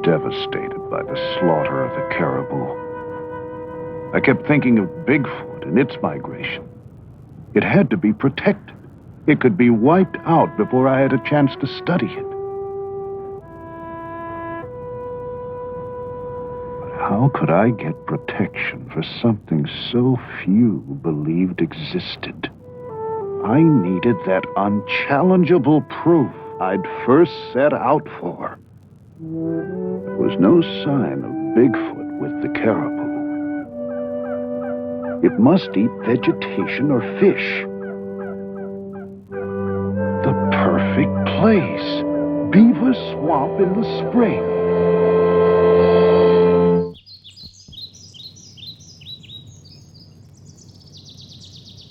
Devastated by the slaughter of the caribou. I kept thinking of Bigfoot and its migration. It had to be protected. It could be wiped out before I had a chance to study it. But how could I get protection for something so few believed existed? I needed that unchallengeable proof I'd first set out for. There was no sign of Bigfoot with the caribou. It must eat vegetation or fish. The perfect place. Beaver Swamp in the spring.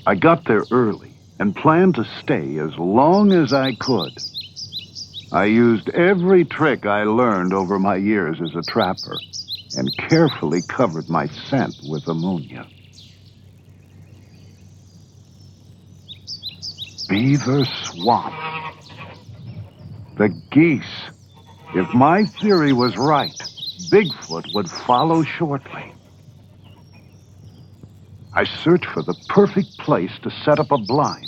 I got there early and planned to stay as long as I could. I used every trick I learned over my years as a trapper and carefully covered my scent with ammonia. Beaver Swamp. The geese. If my theory was right, Bigfoot would follow shortly. I searched for the perfect place to set up a blind.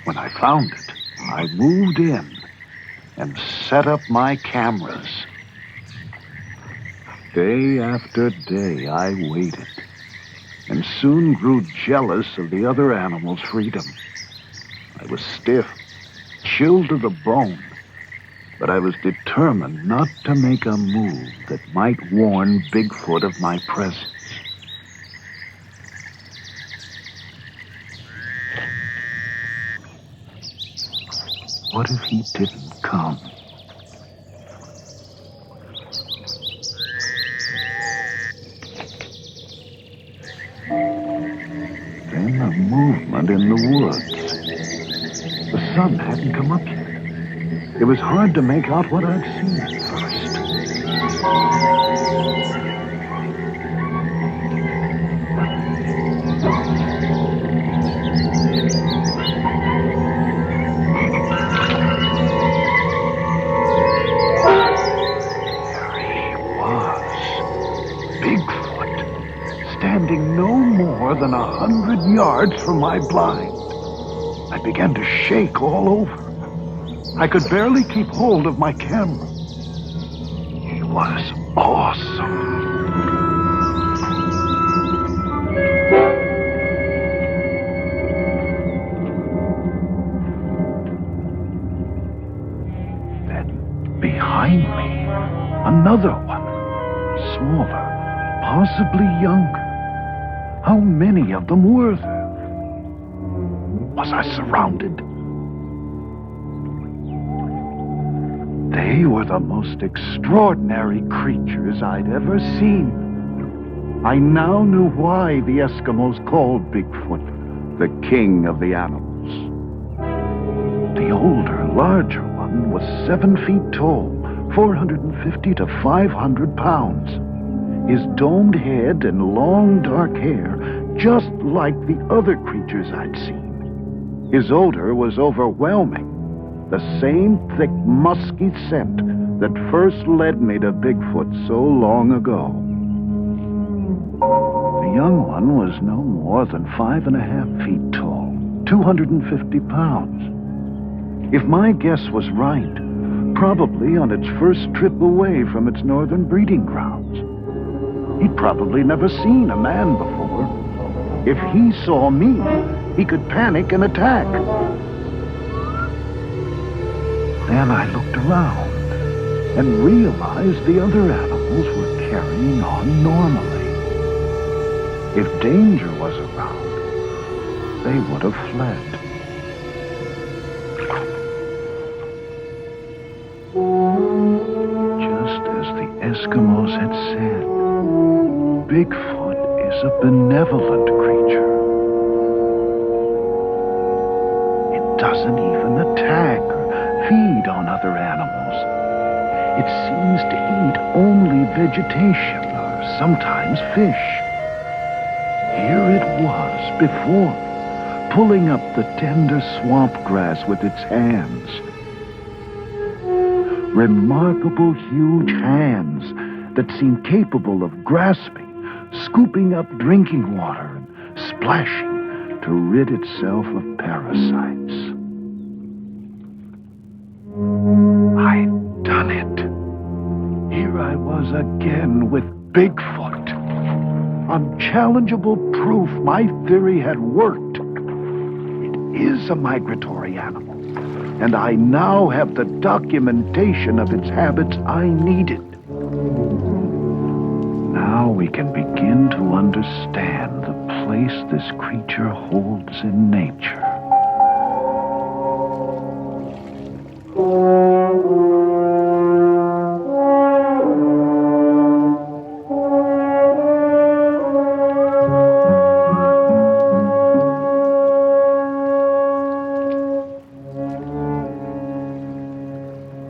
When I found it, I moved in and set up my cameras. Day after day, I waited and soon grew jealous of the other animals' freedom. I was stiff, chilled to the bone, but I was determined not to make a move that might warn Bigfoot of my presence. What if he didn't come? Then a movement in the woods. The sun hadn't come up yet. It was hard to make out what I'd seen at first. standing no more than 100 yards from my blind. I began to shake all over. I could barely keep hold of my camera. He was awesome. Then, behind me, another one, smaller, possibly younger. How many of them were there? Was I surrounded? They were the most extraordinary creatures I'd ever seen. I now knew why the Eskimos called Bigfoot the king of the animals. The older, larger one was 7 feet tall, 450 to 500 pounds. His domed head and long dark hair, just like the other creatures I'd seen. His odor was overwhelming, the same thick, musky scent that first led me to Bigfoot so long ago. The young one was no more than 5.5 feet tall, 250 pounds. If my guess was right, probably on its first trip away from its northern breeding grounds. He'd probably never seen a man before. If he saw me, he could panic and attack. Then I looked around and realized the other animals were carrying on normally. If danger was around, they would have fled. Just as the Eskimos had said, Bigfoot is a benevolent creature. It doesn't even attack or feed on other animals. It seems to eat only vegetation or sometimes fish. Here it was before, pulling up the tender swamp grass with its hands. Remarkable huge hands that seemed capable of grasping, scooping up drinking water, and splashing to rid itself of parasites. I'd done it. Here I was again with Bigfoot. Unchallengeable proof my theory had worked. It is a migratory animal, and I now have the documentation of its habits I needed. Now we can begin to understand the place this creature holds in nature.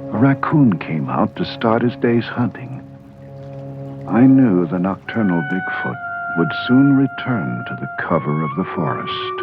A raccoon came out to start his day's hunting. I knew the nocturnal Bigfoot would soon return to the cover of the forest.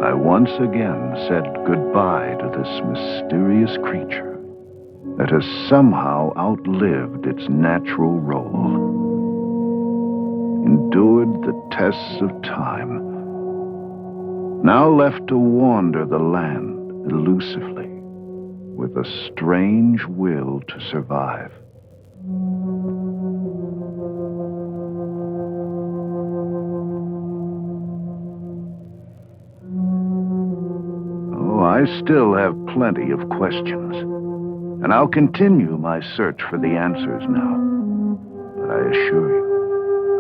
I once again said goodbye to this mysterious creature that has somehow outlived its natural role. endured the tests of time, now left to wander the land elusively, with a strange will to survive. Oh, I still have plenty of questions, and I'll continue my search for the answers now. But I assure you,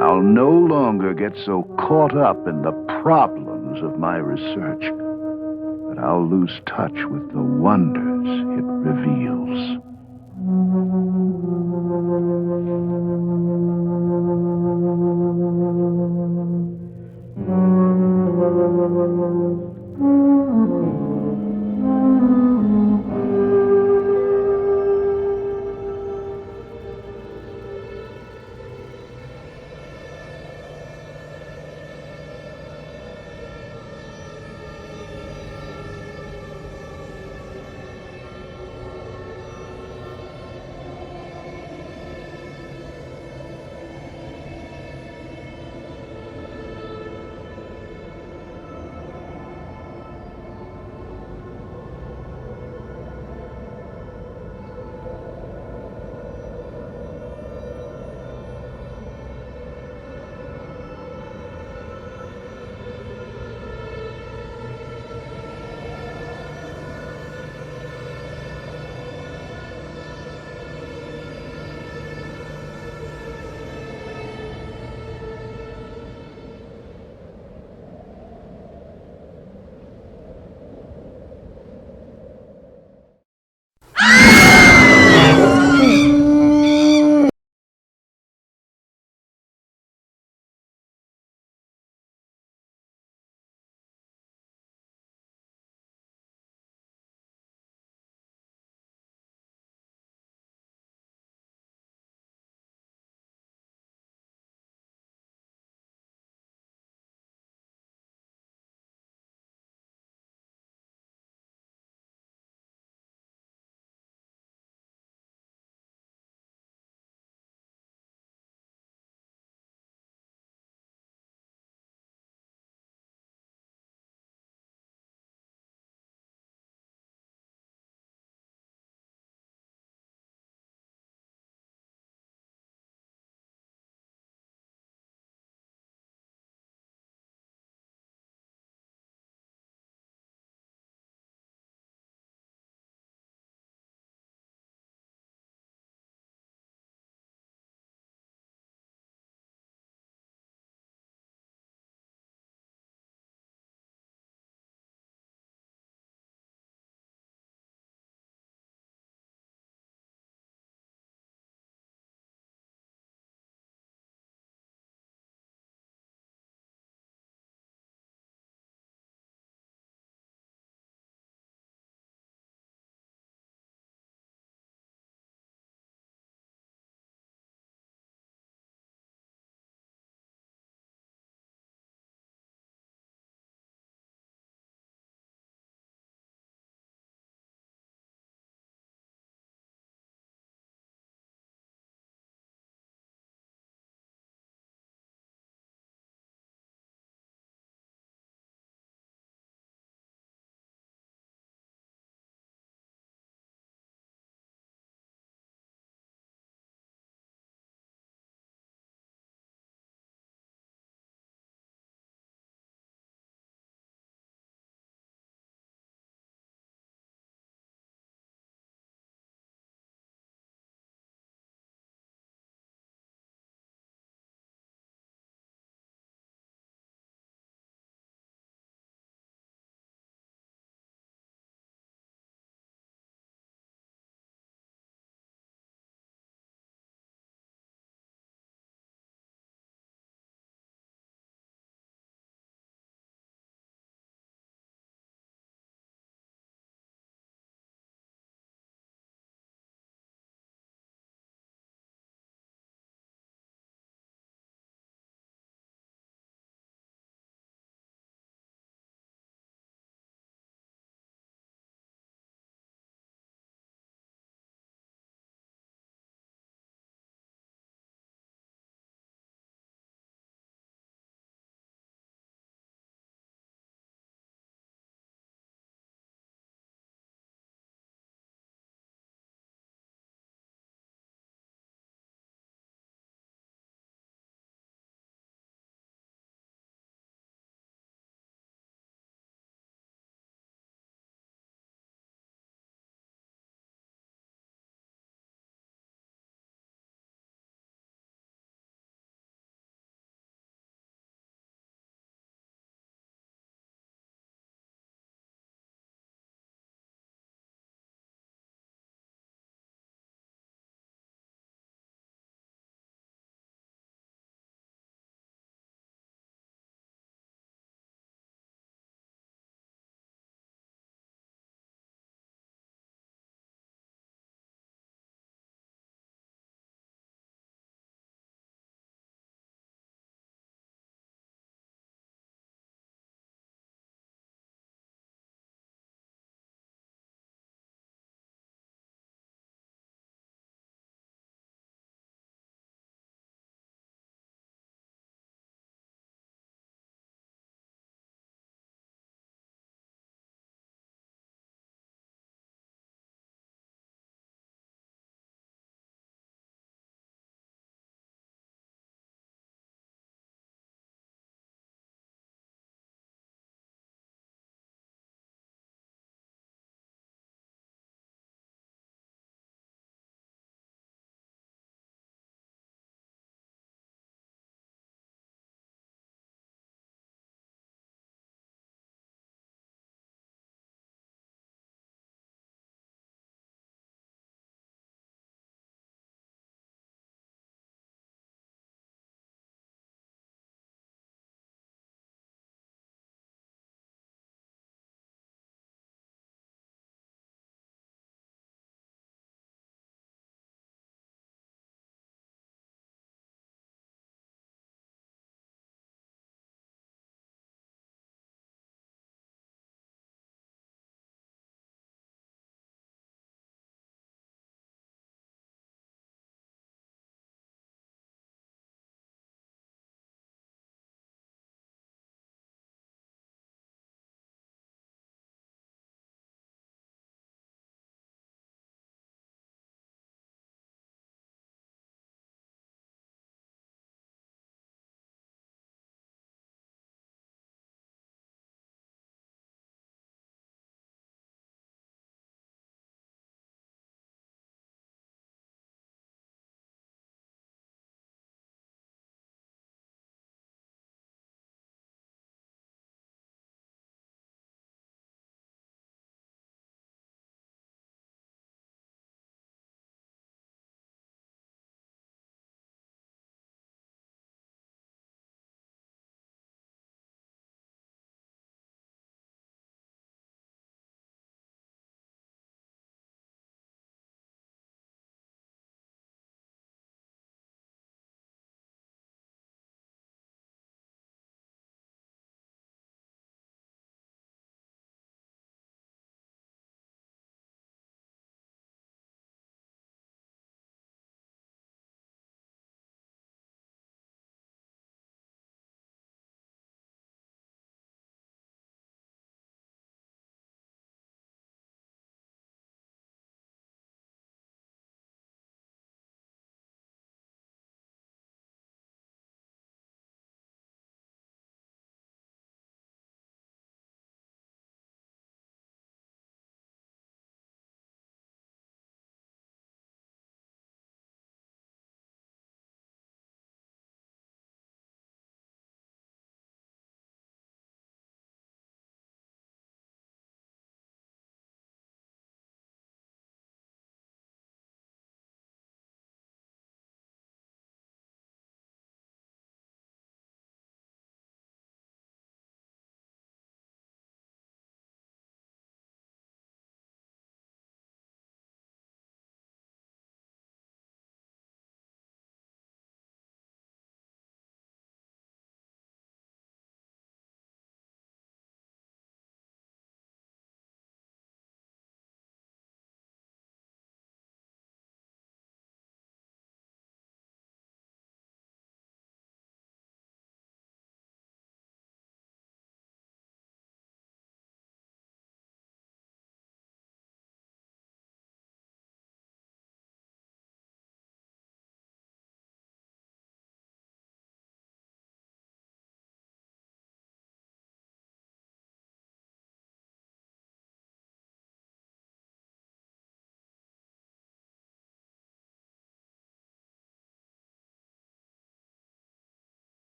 I'll no longer get so caught up in the problems of my research that I'll lose touch with the wonders it reveals.